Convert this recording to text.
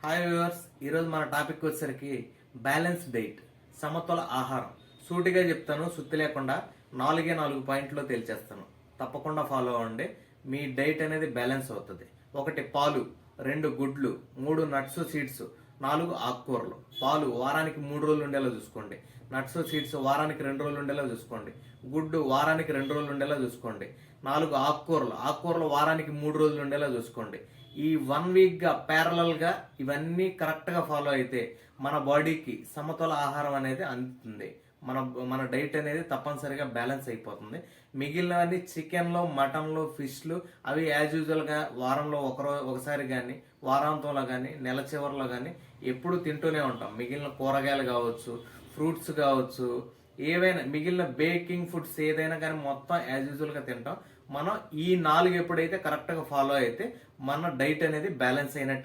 Hi viewers, ఈరోజు మన topic వచ్చేసరికి బ్యాలెన్స్ డైట్, సమతుల ఆహారం. సూటిగా చెప్తాను, సుత్తి లేకుండా 4 పాయింట్లో తేల్చేస్తాను. తప్పకుండా ఫాలో అవ్వండి. మీ డైట్ అనేది బ్యాలెన్స్ అవుతుంది. 1 పాలు, 2 గుడ్లు, 3 నట్స్ సీడ్స్, 4 ఆకుకూరలు. పాలు వారానికి 3 రోజులు ఉండేలా చూసుకోండి. నట్స్ సీడ్స్ వారానికి 2 రోజులు ఉండేలా చూసుకోండి. గుడ్డు వారానికి 2 రోజులు ఉండేలా చూసుకోండి. 4 ఆకుకూరలు వారానికి 3 రోజులు ఉండేలా చూసుకోండి. ఈ 1 వీక్ గా ప్యారలల్ గా ఇవన్నీ కరెక్ట్ గా ఫాలో అయితే మన బాడీకి సమతుల ఆహారం అనేది అందుతుంది. మన మన డైట్ అనేది తప్పనిసరిగా బ్యాలెన్స్ అయిపోతుంది. మిగిలినవన్నీ చికెన్లో, మటన్లో, ఫిష్లు అవి యాజ్ యూజువల్ గా వారంలో ఒకసారి కానీ, వారాంతంలో కానీ, నెల చివరిలో కానీ ఎప్పుడు తింటూనే ఉంటాం. మిగిలిన కూరగాయలు కావచ్చు, ఫ్రూట్స్ కావచ్చు, ఏవైనా మిగిలిన బేకింగ్ ఫుడ్స్ ఏదైనా కానీ మొత్తం యాజ్ యూజువల్ గా తింటాం. మనం ఈ 4 ఎప్పుడైతే కరెక్ట్ గా ఫాలో అయితే మన డైట్ అనేది బ్యాలెన్స్ అయినట్టే.